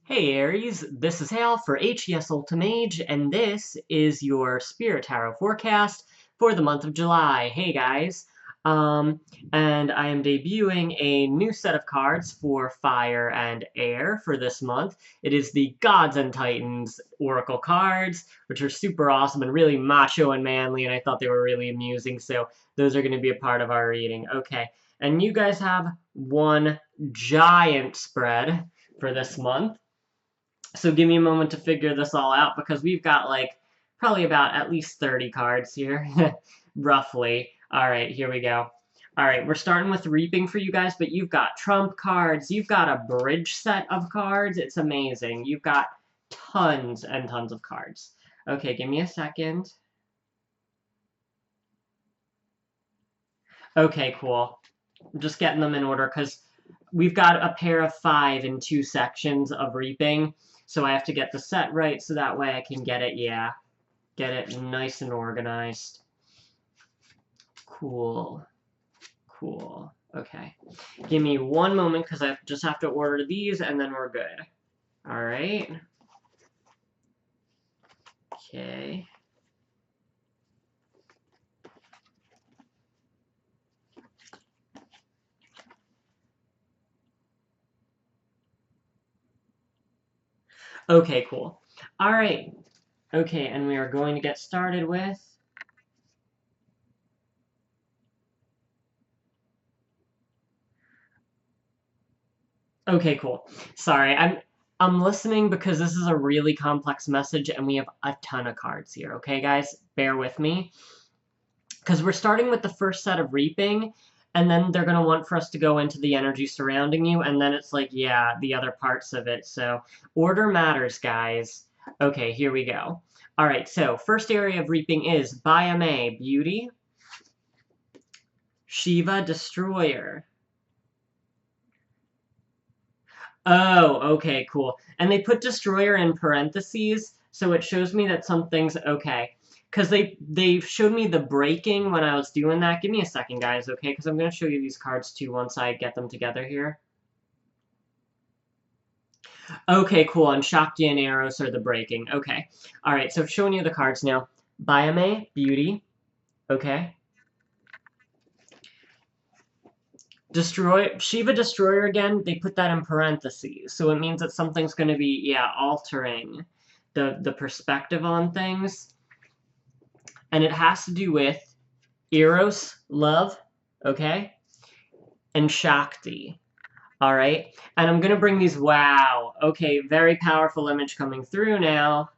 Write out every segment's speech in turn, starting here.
Hey Aries, this is Hal for HES Ultimage, and this is your Spirit Tarot forecast for the month of July. Hey guys, and I am debuting a new set of cards for Fire and Air for this month. It is the Gods and Titans Oracle cards, which are super awesome and really macho and manly, and I thought they were really amusing, so those are going to be a part of our reading. Okay, and you guys have one giant spread for this month. So give me a moment to figure this all out because we've got like probably about at least 30 cards here, roughly. All right, here we go. All right, we're starting with Reaping for you guys, but you've got Trump cards. You've got a bridge set of cards. It's amazing. You've got tons and tons of cards. Okay, give me a second. Okay, cool. I'm just getting them in order because we've got a pair of 5 in 2 sections of Reaping. So I have to get the set right so that way I can get it, get it nice and organized. Cool. Cool. Okay. Give me one moment because I just have to order these and then we're good. All right. Okay. Okay, cool. All right. Okay, and we are going to get started with okay, cool. Sorry, I'm listening because this is a really complex message and we have a ton of cards here, okay, guys? Bear with me. Because we're starting with the first set of Reaping, and then they're going to want for us to go into the energy surrounding you, and then it's like, yeah, the other parts of it. So order matters, guys. Okay, here we go. All right, so first area of Reaping is Bayame, Beauty. Shiva, Destroyer. Oh, okay, cool. And they put Destroyer in parentheses, so it shows me that something's okay. Because they showed me the breaking when I was doing that. Give me a second, guys, okay? Because I'm going to show you these cards, too, once I get them together here. Okay, cool. And Shakti and Eros are the breaking. Okay. All right, so showing you the cards now. Bayame, Beauty. Okay. Shiva Destroyer again, they put that in parentheses. So it means that something's going to be, yeah, altering the perspective on things. And it has to do with Eros, love, okay? And Shakti, all right? And I'm going to bring these, wow, okay, very powerful image coming through now.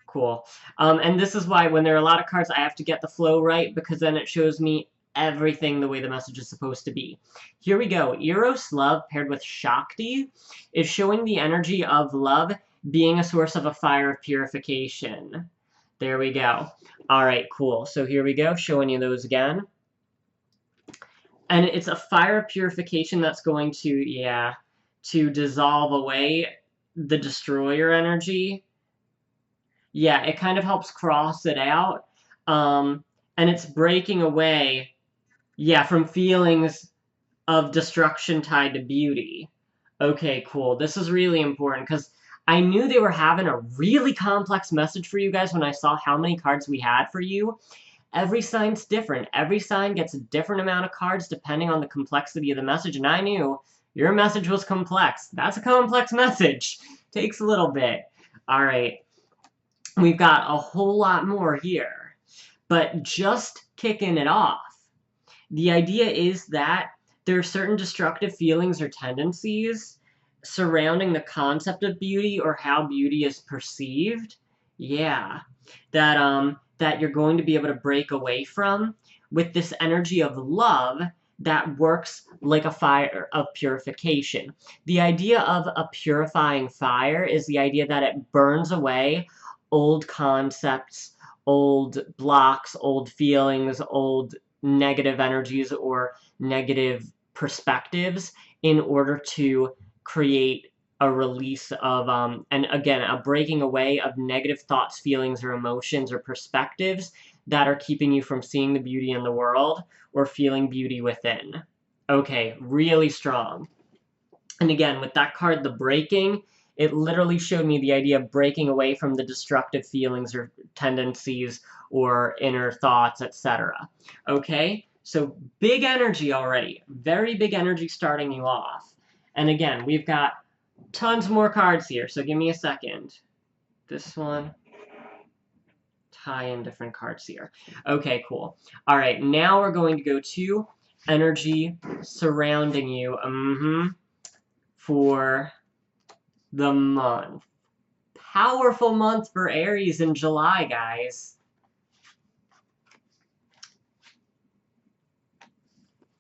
Cool. And this is why when there are a lot of cards, I have to get the flow right because then it shows me everything the way the message is supposed to be. Here we go. Eros love paired with Shakti is showing the energy of love being a source of a fire of purification. There we go. All right, cool. So here we go, showing you those again. And it's a fire of purification that's going to, yeah, to dissolve away the destroyer energy. Yeah, it kind of helps cross it out. And it's breaking away, yeah, from feelings of destruction tied to beauty. Okay, cool. This is really important because I knew they were having a really complex message for you guys when I saw how many cards we had for you. Every sign's different. Every sign gets a different amount of cards depending on the complexity of the message, and I knew your message was complex. That's a complex message. Takes a little bit. All right. We've got a whole lot more here. But just kicking it off, the idea is that there are certain destructive feelings or tendencies surrounding the concept of beauty or how beauty is perceived. Yeah, that you're going to be able to break away from with this energy of love that works like a fire of purification. The idea of a purifying fire is the idea that it burns away old concepts, old blocks, old feelings, old negative energies or negative perspectives in order to create a release of, and again, a breaking away of negative thoughts, feelings, or emotions or perspectives that are keeping you from seeing the beauty in the world or feeling beauty within. Okay, really strong. And again, with that card, the breaking, it literally showed me the idea of breaking away from the destructive feelings or tendencies or inner thoughts, etc. Okay? So big energy already. Very big energy starting you off. And again, we've got tons more cards here, so give me a second. This one. Tie in different cards here. Okay, cool. All right, now we're going to go to energy surrounding you for the month. Powerful month for Aries in July, guys.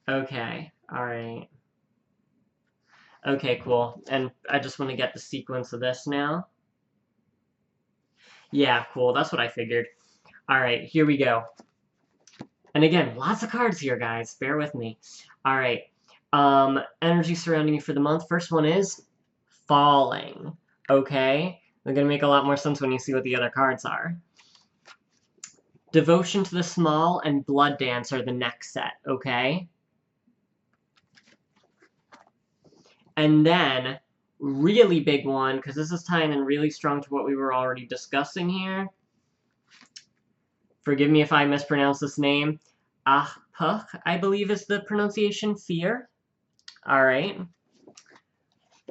Okay, all right. Okay, cool. And I just want to get the sequence of this now. Yeah, cool. That's what I figured. All right, here we go. And again, lots of cards here, guys. Bear with me. All right. Energy surrounding you for the month. First one is falling. Okay? They're going to make a lot more sense when you see what the other cards are. Devotion to the Small and Blood Dance are the next set. Okay? And then, really big one, because this is tying in really strong to what we were already discussing here. Forgive me if I mispronounce this name. Ahpuch, I believe is the pronunciation. Fear. All right.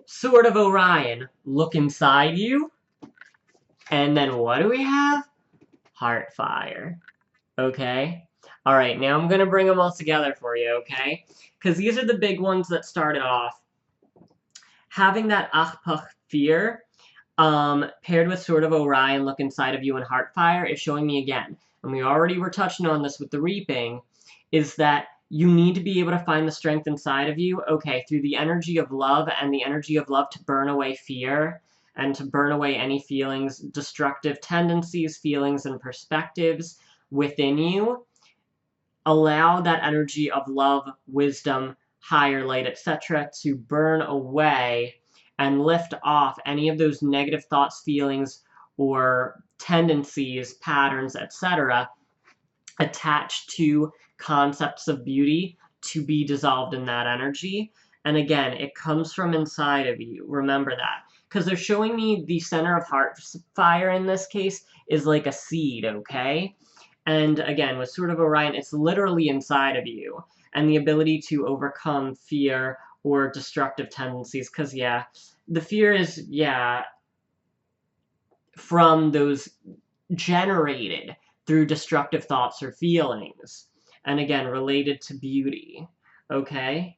Sword of Orion. Look inside you. And then what do we have? Heartfire. Okay. All right. Now I'm going to bring them all together for you, okay? Because these are the big ones that started off. Having that Ahpuch fear paired with Sword of Orion, look inside of you, and Heartfire is showing me again, and we already were touching on this with the Reaping, is that you need to be able to find the strength inside of you, okay, through the energy of love and the energy of love to burn away fear and to burn away any feelings, destructive tendencies, feelings, and perspectives within you. Allow that energy of love, wisdom, higher light, etc. to burn away and lift off any of those negative thoughts, feelings, or tendencies, patterns, etc. attached to concepts of beauty to be dissolved in that energy. And again, it comes from inside of you. Remember that. Because they're showing me the center of Heartfire in this case is like a seed, okay? And again, with Sword of Orion, it's literally inside of you. And the ability to overcome fear or destructive tendencies. Because, yeah, the fear is, yeah, from those generated through destructive thoughts or feelings. And again, related to beauty. Okay?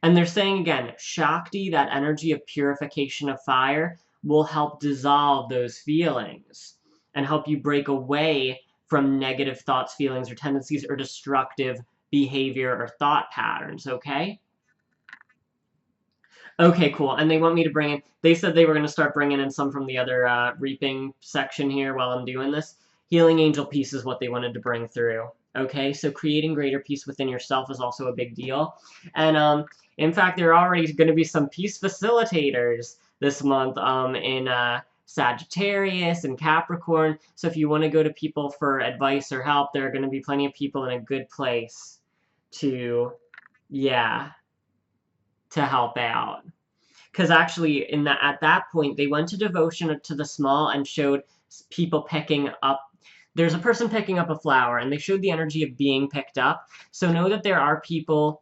And they're saying again, Shakti, that energy of purification of fire, will help dissolve those feelings and help you break away from negative thoughts, feelings, or tendencies or destructive behavior or thought patterns, okay? Okay, cool. And they want me to bring in, they said they were going to start bringing in some from the other reaping section here while I'm doing this. Healing angel peace is what they wanted to bring through. Okay, so creating greater peace within yourself is also a big deal. And in fact, there are already going to be some peace facilitators this month in Sagittarius and Capricorn. So if you want to go to people for advice or help, there are going to be plenty of people in a good place to, yeah, to help out. Because actually, at that point, they went to devotion to the small and showed people picking up. There's a person picking up a flower, and they showed the energy of being picked up. So know that there are people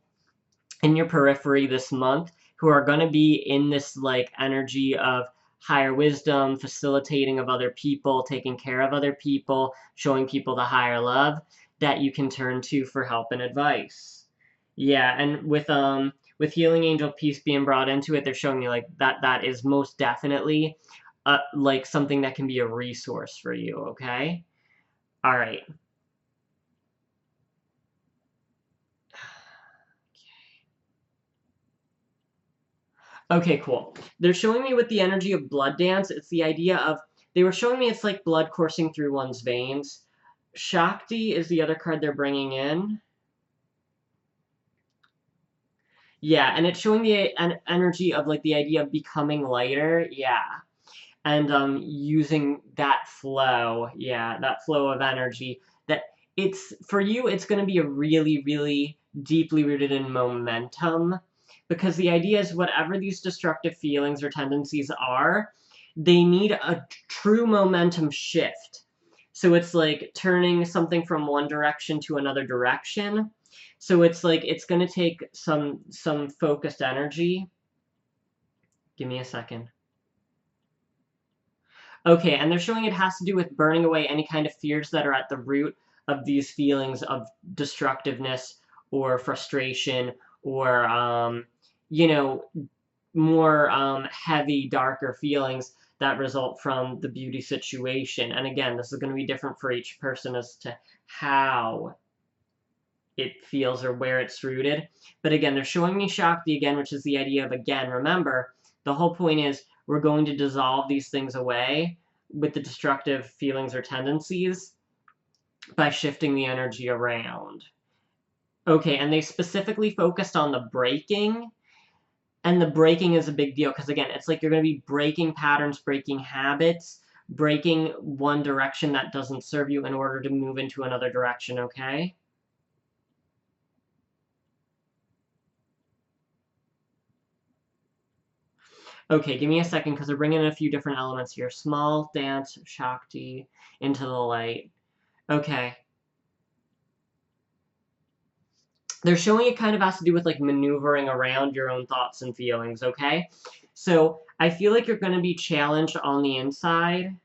in your periphery this month who are going to be in this like energy of higher wisdom, facilitating of other people, taking care of other people, showing people the higher love that you can turn to for help and advice. Yeah, and with Healing Angel Peace being brought into it, they're showing me like that is most definitely like something that can be a resource for you, okay? All right. Okay, cool. They're showing me with the energy of blood dance, it's the idea of, they were showing me it's like blood coursing through one's veins. Shakti is the other card they're bringing in. Yeah, and it's showing the energy of like the idea of becoming lighter. Yeah. And using that flow, yeah, that flow of energy, that it's, for you, it's going to be a really, really deeply rooted in momentum, because the idea is whatever these destructive feelings or tendencies are, they need a true momentum shift. So it's like turning something from one direction to another direction. So it's like it's going to take some focused energy. Give me a second. Okay, and they're showing it has to do with burning away any kind of fears that are at the root of these feelings of destructiveness or frustration or, you know, more heavy, darker feelings that result from the beauty situation. And again, this is going to be different for each person as to how it feels or where it's rooted. But again, they're showing me Shakti again, which is the idea of, again, remember, the whole point is we're going to dissolve these things away with the destructive feelings or tendencies by shifting the energy around. Okay, and they specifically focused on the breaking, and the breaking is a big deal because, again, it's like you're going to be breaking patterns, breaking habits, breaking one direction that doesn't serve you in order to move into another direction, okay? Okay, give me a second because we're bringing in a few different elements here. Small, dance, Shakti, into the light. Okay. They're showing it kind of has to do with like maneuvering around your own thoughts and feelings, okay? So I feel like you're going to be challenged on the inside.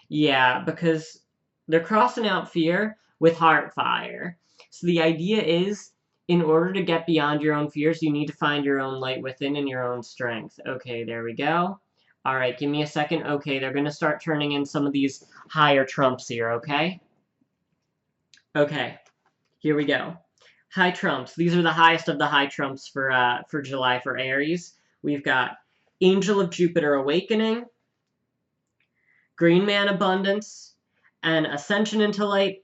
Yeah, because they're crossing out fear with heart fire. So the idea is, in order to get beyond your own fears, you need to find your own light within and your own strength. Okay, there we go. All right, give me a second. Okay, they're going to start turning in some of these higher trumps here, okay? Okay, here we go. High trumps. These are the highest of the high trumps for July for Aries. We've got Angel of Jupiter Awakening, Green Man Abundance, and Ascension into Light,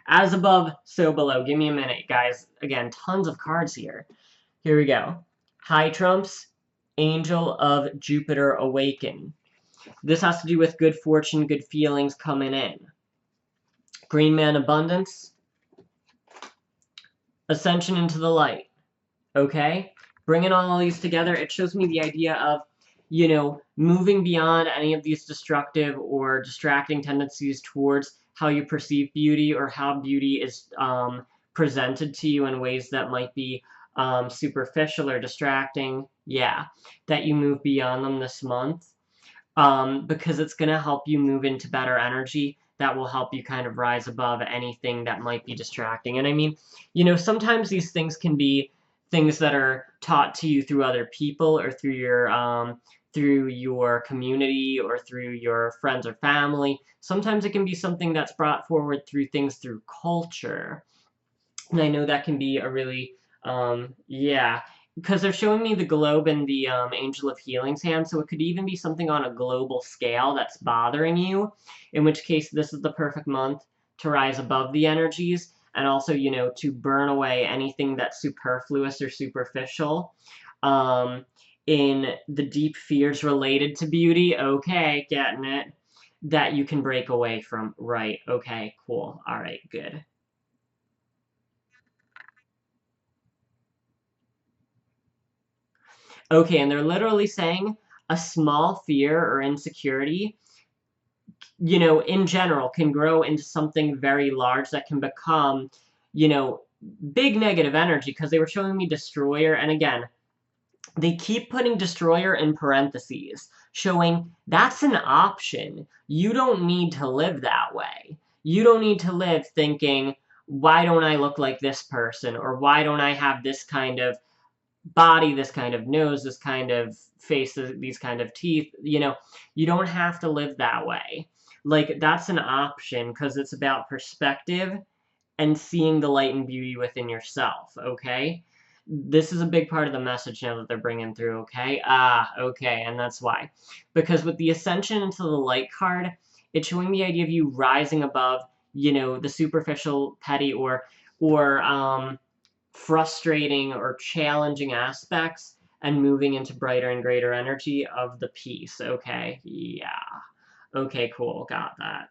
as above, so below. Give me a minute, guys. Again, tons of cards here. Here we go. High trumps, Angel of Jupiter Awaken. This has to do with good fortune, good feelings coming in. Green Man Abundance, Ascension into the Light. Okay? Bringing all these together, it shows me the idea of, you know, moving beyond any of these destructive or distracting tendencies towards how you perceive beauty or how beauty is presented to you in ways that might be superficial or distracting. Yeah, that you move beyond them this month because it's going to help you move into better energy that will help you kind of rise above anything that might be distracting. And I mean, you know, sometimes these things can be things that are taught to you through other people or through your community or through your friends or family. Sometimes it can be something that's brought forward through things through culture. And I know that can be a really, yeah, because they're showing me the globe and the Angel of Healing's hand, so it could even be something on a global scale that's bothering you, in which case this is the perfect month to rise above the energies and also, you know, to burn away anything that's superfluous or superficial. In the deep fears related to beauty, okay, getting it, that you can break away from. Right, okay, cool, all right, good. Okay, and they're literally saying a small fear or insecurity, you know, in general, can grow into something very large that can become, you know, big negative energy because they were showing me destroyer. And again, they keep putting destroyer in parentheses, showing that's an option. You don't need to live that way. You don't need to live thinking, why don't I look like this person? Or why don't I have this kind of body, this kind of nose, this kind of face, these kind of teeth. You know, you don't have to live that way. Like, that's an option because it's about perspective and seeing the light and beauty within yourself, okay? This is a big part of the message now that they're bringing through, okay? Okay, and that's why. Because with the Ascension into the Light card, it's showing the idea of you rising above, you know, the superficial, petty, or frustrating or challenging aspects and moving into brighter and greater energy of the piece. Okay, yeah. Okay, cool, got that.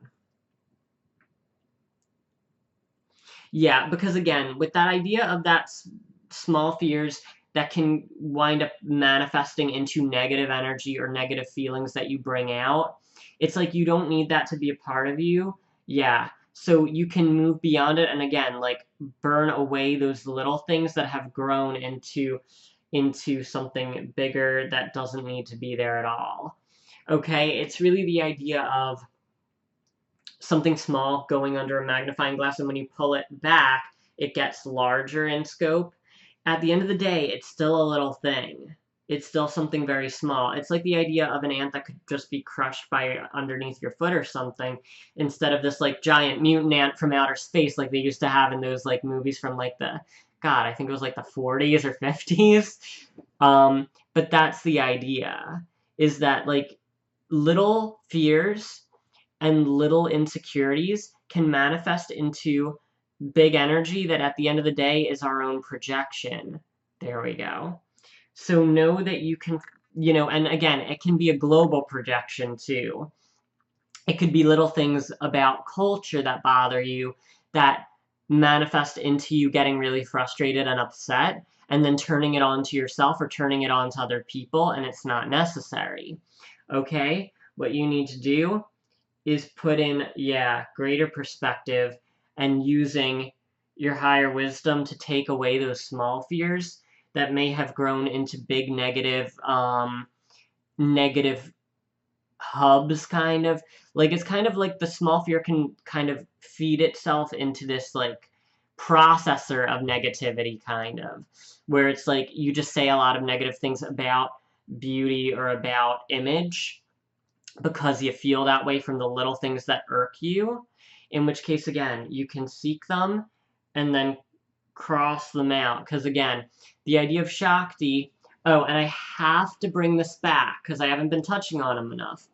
Yeah, because again, with that idea of that small fears, that can wind up manifesting into negative energy or negative feelings that you bring out. It's like you don't need that to be a part of you. Yeah. So you can move beyond it and again, like burn away those little things that have grown into something bigger that doesn't need to be there at all. Okay, it's really the idea of something small going under a magnifying glass, and when you pull it back, it gets larger in scope. At the end of the day, it's still a little thing. It's still something very small. It's like the idea of an ant that could just be crushed by underneath your foot or something, instead of this like giant mutant ant from outer space like they used to have in those like movies from like God, I think it was like the 40s or 50s. But that's the idea, is that like little fears and little insecurities can manifest into big energy that at the end of the day is our own projection. There we go. So know that you can, and again, it can be a global projection too. It could be little things about culture that bother you that manifest into you getting really frustrated and upset, and then turning it on to yourself or turning it on to other people, and it's not necessary. Okay? What you need to do is put in, greater perspective and using your higher wisdom to take away those small fears that may have grown into big negative hubs, kind of. Like, it's kind of like the small fear can kind of feed itself into this, like, processor of negativity, kind of. Where it's like you just say a lot of negative things about beauty or about image, because you feel that way from the little things that irk you, in which case, again, you can seek them and then cross them out. Because, again, the idea of Shakti, and I have to bring this back because I haven't been touching on them enough.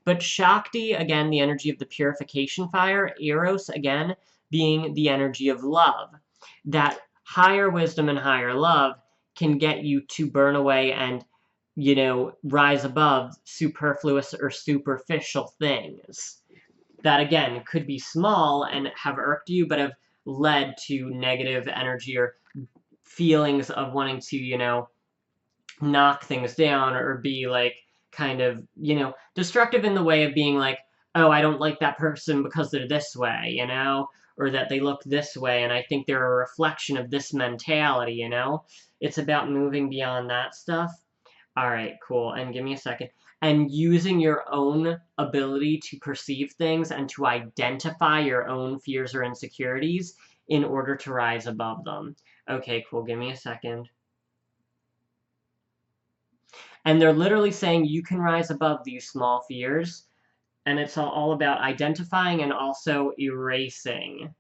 But Shakti, again, the energy of the purification fire, Eros, again, being the energy of love. That higher wisdom and higher love can get you to burn away and rise above superfluous or superficial things that, again, could be small and have irked you, but have led to negative energy or feelings of wanting to, knock things down or be, like, kind of, destructive in the way of being like, oh, I don't like that person because they're this way, or that they look this way, and I think they're a reflection of this mentality, It's about moving beyond that stuff. All right, cool. And give me a second. And using your own ability to perceive things and to identify your own fears or insecurities in order to rise above them. Okay, cool. Give me a second. And they're literally saying you can rise above these small fears. And it's all about identifying and also erasing.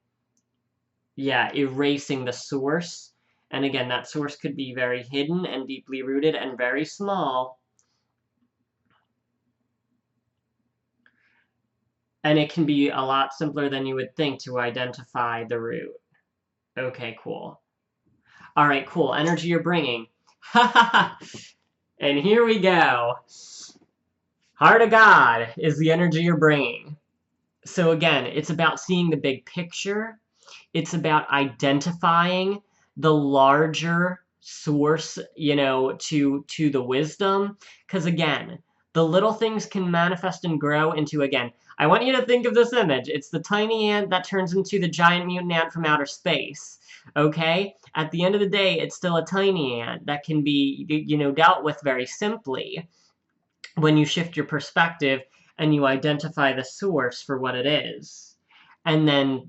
Yeah, erasing the source. And again, that source could be very hidden and deeply rooted and very small. And it can be a lot simpler than you would think to identify the root. Okay, cool. All right, cool. Energy you're bringing. And here we go. Heart of God is the energy you're bringing. So again, it's about seeing the big picture. It's about identifying the larger source, to the wisdom. Because again, the little things can manifest and grow into, again, I want you to think of this image. It's the tiny ant that turns into the giant mutant ant from outer space. Okay? At the end of the day, it's still a tiny ant that can be, dealt with very simply when you shift your perspective and you identify the source for what it is. And then,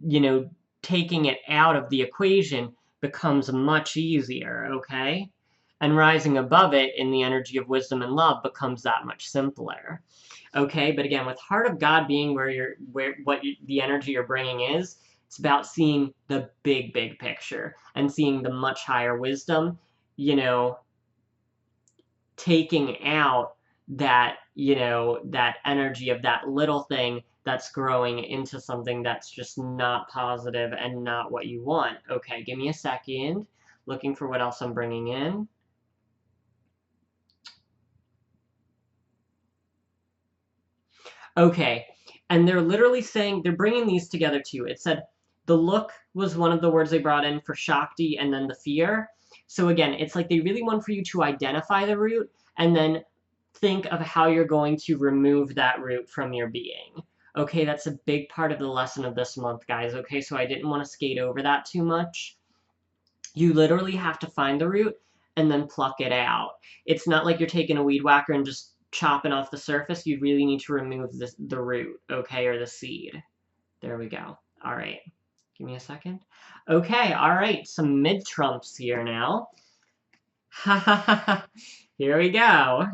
taking it out of the equation becomes much easier, okay? And rising above it in the energy of wisdom and love becomes that much simpler. Okay, but again, with Heart of God being the energy you're bringing is, it's about seeing the big picture and seeing the much higher wisdom, taking out that, that energy of that little thing that's growing into something that's just not positive and not what you want. Okay, give me a second. Looking for what else I'm bringing in. Okay, and they're literally saying, they're bringing these together too. It said the look was one of the words they brought in for Shakti, and then the fear. So again, it's like they really want for you to identify the root and then think of how you're going to remove that root from your being. Okay, that's a big part of the lesson of this month, guys. Okay, so I didn't want to skate over that too much. You literally have to find the root and then pluck it out. It's not like you're taking a weed whacker and just chopping off the surface. You really need to remove the root, okay, or the seed. There we go. All right. Give me a second. Okay, all right. Some mid-trumps here now. Ha ha ha ha. Here we go.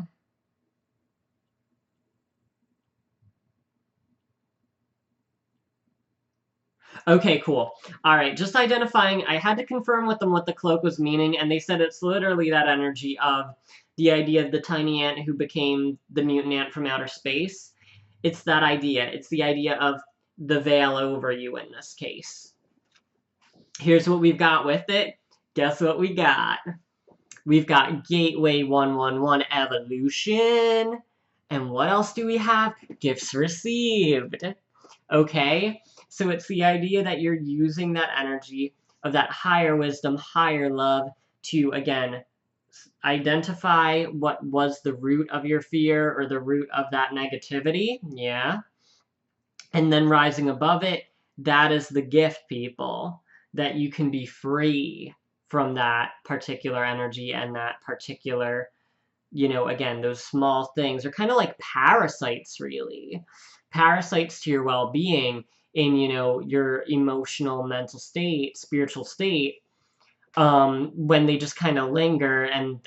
Okay, cool. All right, just identifying. I had to confirm with them what the cloak was meaning, and they said it's literally that energy of the idea of the tiny ant who became the mutant ant from outer space. It's that idea. It's the idea of the veil over you in this case. Here's what we've got with it. Guess what we got? We've got Gateway 111 Evolution. And what else do we have? Gifts received. Okay? So it's the idea that you're using that energy of that higher wisdom, higher love to, again, identify what was the root of your fear or the root of that negativity. Yeah. And then rising above it, that is the gift, people, that you can be free from that particular energy and that particular, you know, again, those small things are kind of like parasites, really. Parasites to your well-being in, you know, your emotional, mental state, spiritual state, when they just kind of linger and,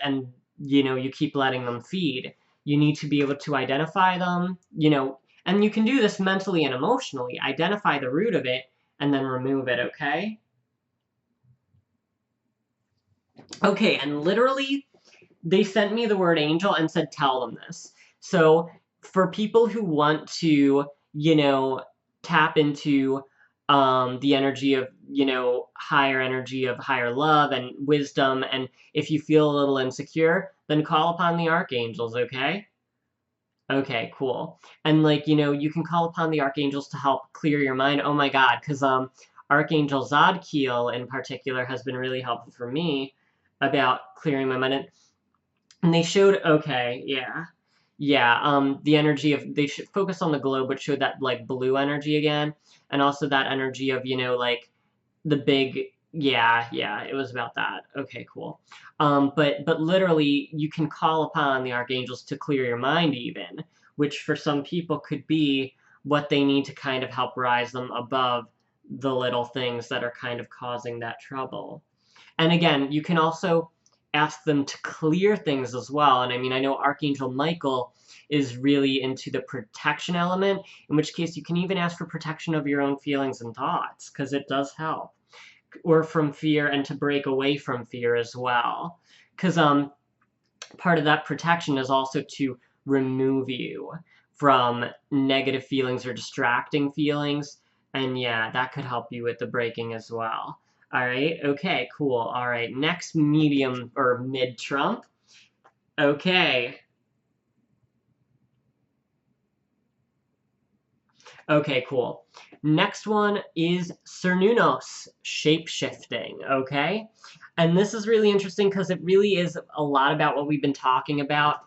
you know, you keep letting them feed. You need to be able to identify them, you know, and you can do this mentally and emotionally. Identify the root of it and then remove it, okay? Okay, and literally, they sent me the word angel and said, tell them this. So for people who want to, you know, tap into the energy of, you know, higher energy of higher love and wisdom, and if you feel a little insecure, then call upon the archangels, okay? Okay, cool. And like, you know, you can call upon the archangels to help clear your mind. Oh my God, because Archangel Zadkiel in particular has been really helpful for me about clearing my mind. And they showed, okay, yeah. Yeah, the energy of, they should focus on the globe, but showed that, like, blue energy again. And also that energy of, you know, like, the big, yeah, it was about that. Okay, cool. But literally, you can call upon the archangels to clear your mind even, which for some people could be what they need to kind of help rise them above the little things that are kind of causing that trouble. And again, you can also ask them to clear things as well. And I mean, I know Archangel Michael is really into the protection element, in which case you can even ask for protection of your own feelings and thoughts, because it does help. Or from fear, and to break away from fear as well. Because part of that protection is also to remove you from negative feelings or distracting feelings. And yeah, that could help you with the breaking as well. All right, okay, cool. All right, next medium or mid-trump. Okay. Okay, cool. Next one is Cernunnos, shape-shifting, okay? And this is really interesting because it really is a lot about what we've been talking about.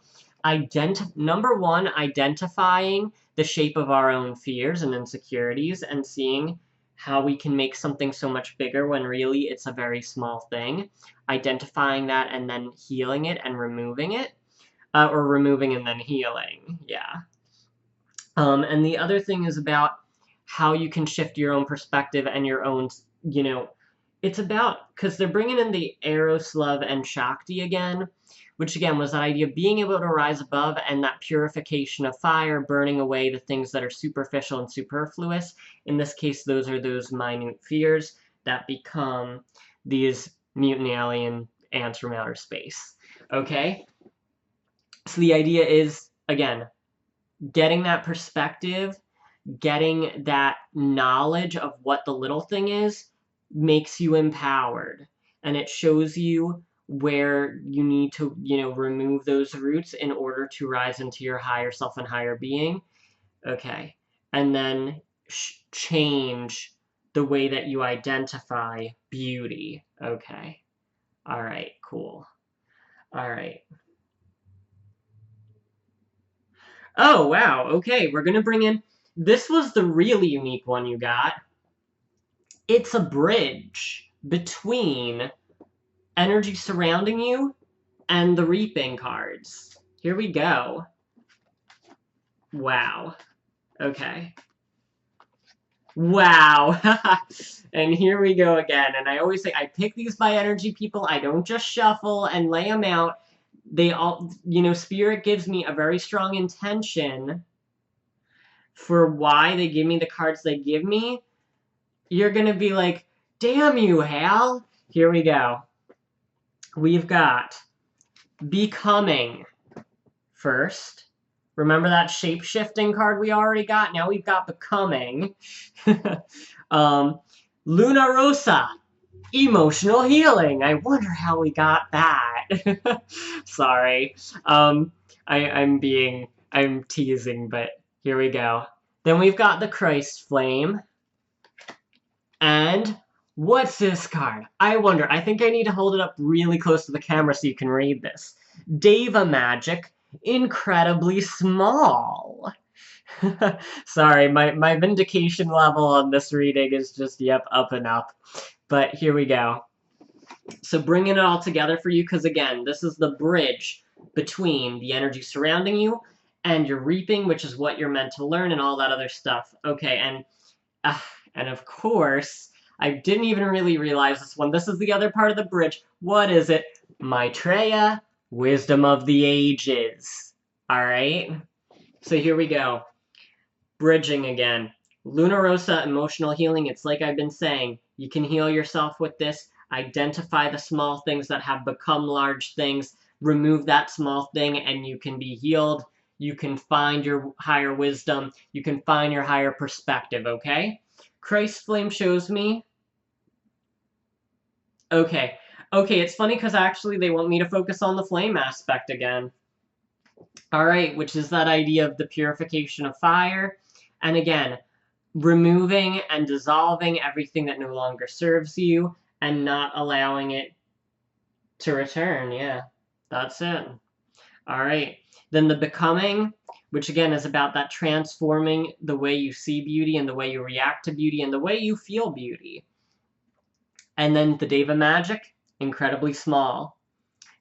Number one, identifying the shape of our own fears and insecurities and seeing how we can make something so much bigger when really it's a very small thing. Identifying that and then healing it and removing it. Or removing and then healing, yeah. And the other thing is about how you can shift your own perspective and your own, you know, it's about, because they're bringing in the Eros, love, and Shakti again, which again was that idea of being able to rise above and that purification of fire, burning away the things that are superficial and superfluous. In this case, those are those minute fears that become these mutant alien ants from outer space. Okay? So the idea is, again, getting that perspective, getting that knowledge of what the little thing is, makes you empowered. And it shows you where you need to, you know, remove those roots in order to rise into your higher self and higher being. Okay. And then change the way that you identify beauty. Okay. All right, cool. All right. Oh, wow. Okay, we're going to bring in... This was the really unique one you got. It's a bridge between energy surrounding you and the reaping cards. Here we go. Wow. Okay. Wow. And here we go again. And I always say I pick these by energy, people. I don't just shuffle and lay them out. They all, Spirit gives me a very strong intention for why they give me the cards they give me. You're going to be like, damn you, Hal. Here we go. We've got Becoming first. Remember that shape-shifting card we already got? Now we've got Becoming. Luna Rosa, Emotional Healing. I wonder how we got that. Sorry. I'm teasing, but here we go. Then we've got the Christ Flame. And what's this card? I wonder. I think I need to hold it up really close to the camera so you can read this. Deva Magic, incredibly small. Sorry, my vindication level on this reading is just, yep, up and up. But here we go. So bringing it all together for you, because again, this is the bridge between the energy surrounding you and your reaping, which is what you're meant to learn and all that other stuff. Okay, and of course, I didn't even really realize this one. This is the other part of the bridge. What is it? Maitreya, Wisdom of the Ages. All right? So here we go. Bridging again. Luna Rosa, Emotional Healing. It's like I've been saying. You can heal yourself with this. Identify the small things that have become large things. Remove that small thing and you can be healed. You can find your higher wisdom. You can find your higher perspective, okay? Christ Flame shows me. Okay, it's funny because actually they want me to focus on the flame aspect again. All right, which is that idea of the purification of fire. And again, removing and dissolving everything that no longer serves you and not allowing it to return. Yeah, that's it. All right, then the Becoming, which again is about that transforming the way you see beauty and the way you react to beauty and the way you feel beauty. And then the Deva Magic, incredibly small.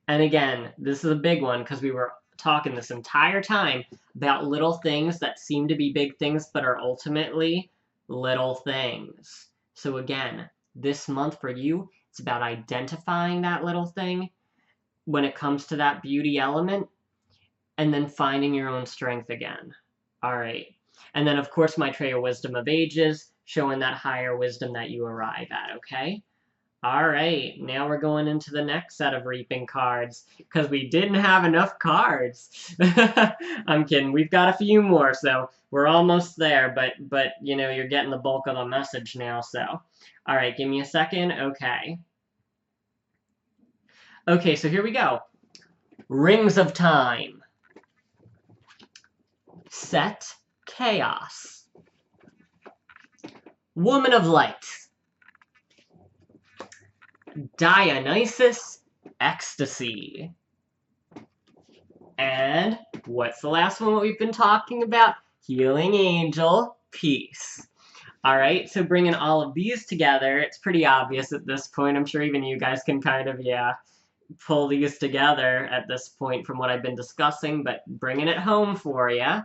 And again, this is a big one because we were talking this entire time about little things that seem to be big things but are ultimately little things. So again, this month for you, it's about identifying that little thing when it comes to that beauty element and then finding your own strength again. All right. And then, of course, Maitreya, Wisdom of Ages, showing that higher wisdom that you arrive at, okay? All right, now we're going into the next set of reaping cards because we didn't have enough cards. I'm kidding. We've got a few more, so we're almost there, but you're getting the bulk of the message now, so. All right, give me a second. Okay. Okay, so here we go. Rings of Time. Set Chaos. Woman of Light. Dionysus, Ecstasy. And what's the last one that we've been talking about? Healing Angel, Peace. All right, so bringing all of these together, it's pretty obvious at this point. I'm sure even you guys can kind of, pull these together at this point from what I've been discussing, but bringing it home for you.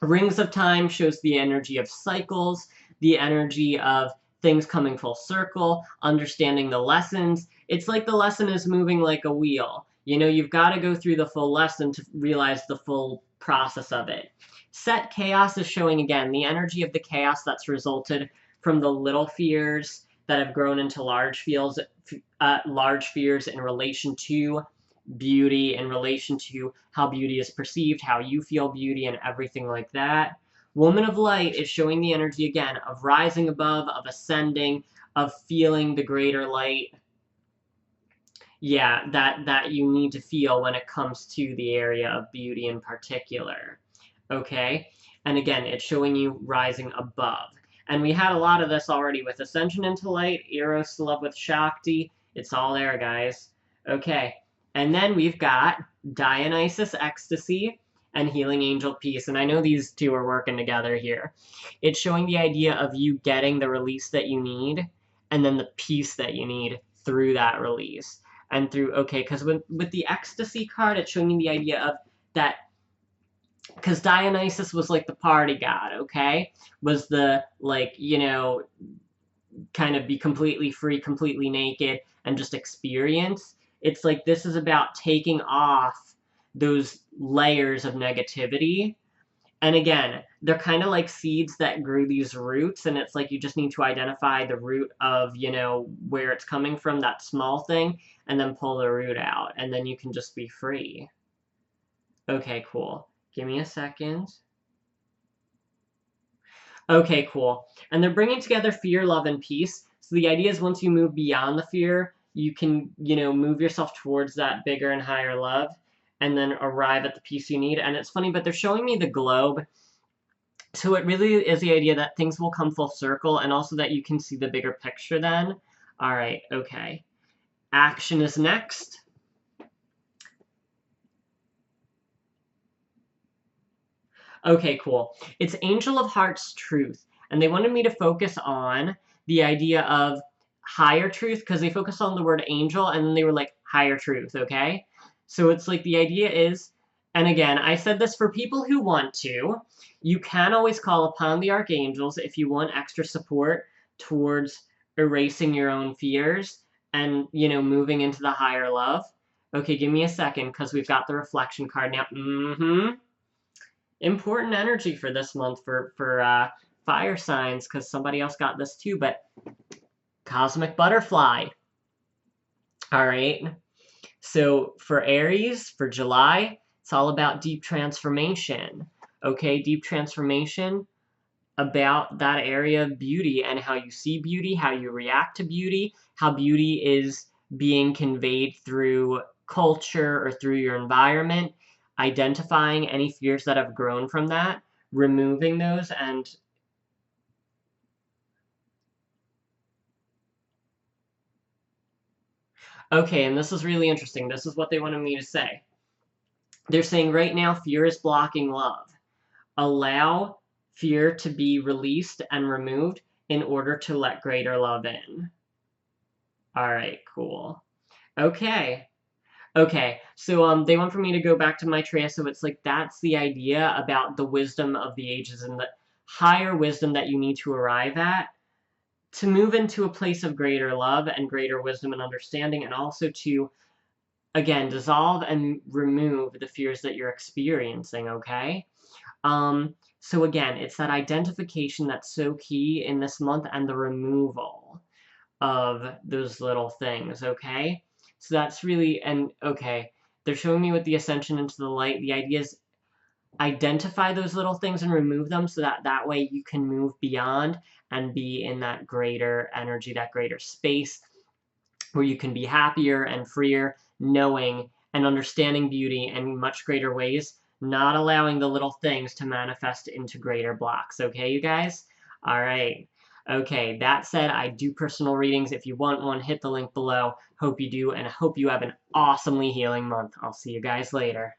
Rings of Time shows the energy of cycles, the energy of things coming full circle, understanding the lessons. It's like the lesson is moving like a wheel. You've got to go through the full lesson to realize the full process of it. Set Chaos is showing, again, the energy of the chaos that's resulted from the little fears that have grown into large fears in relation to beauty, in relation to how beauty is perceived, how you feel beauty, and everything like that. Woman of Light is showing the energy, again, of rising above, of ascending, of feeling the greater light. Yeah, that you need to feel when it comes to the area of beauty in particular. Okay? And again, it's showing you rising above. And we had a lot of this already with Ascension into Light, Eros, Love with Shakti, It's all there, guys. Okay, and then we've got Dionysus Ecstasy and Healing Angel Peace, and I know these two are working together here. It's showing the idea of you getting the release that you need, and then the peace that you need through that release. And through, okay, because with the Ecstasy card, it's showing you the idea of that, because Dionysus was like the party god, okay? Was the, like, you know, kind of be completely free, completely naked, and just experience. It's like this is about taking off those layers of negativity. And again, they're kind of like seeds that grew these roots, and it's like you just need to identify the root of, you know, where it's coming from, that small thing, and then pull the root out, and then you can just be free. Okay, cool. Give me a second. Okay, cool. And they're bringing together fear, love, and peace. So the idea is once you move beyond the fear, you can, you know, move yourself towards that bigger and higher love and then arrive at the peace you need. And it's funny, but they're showing me the globe. So it really is the idea that things will come full circle and also that you can see the bigger picture then. All right, okay. Action is next. Okay, cool. It's Angel of Hearts Truth. And they wanted me to focus on the idea of higher truth because they focused on the word angel and then they were like, higher truth, okay? So it's like the idea is, and again, I said this for people who want to, you can always call upon the archangels if you want extra support towards erasing your own fears and, you know, moving into the higher love. Okay, give me a second because we've got the reflection card now. Important energy for this month for fire signs because somebody else got this too, but Cosmic Butterfly. All right. So for Aries, for July, it's all about deep transformation. Okay, deep transformation about that area of beauty and how you see beauty, how you react to beauty, how beauty is being conveyed through culture or through your environment, identifying any fears that have grown from that, removing those, and okay, and this is really interesting. This is what they wanted me to say. They're saying right now fear is blocking love. Allow fear to be released and removed in order to let greater love in. All right, cool. Okay. Okay, so they want for me to go back to Maitreya, so it's like that's the idea about the wisdom of the ages and the higher wisdom that you need to arrive at to move into a place of greater love and greater wisdom and understanding, and also to, again, dissolve and remove the fears that you're experiencing, okay? So again, it's that identification that's so key in this month and the removal of those little things, okay? So that's really, and okay, they're showing me with the ascension into the light, the idea is identify those little things and remove them so that that way you can move beyond and be in that greater energy, that greater space where you can be happier and freer, knowing and understanding beauty in much greater ways, not allowing the little things to manifest into greater blocks. Okay, you guys? All right. Okay, that said, I do personal readings. If you want one, hit the link below. Hope you do, and hope you have an awesomely healing month. I'll see you guys later.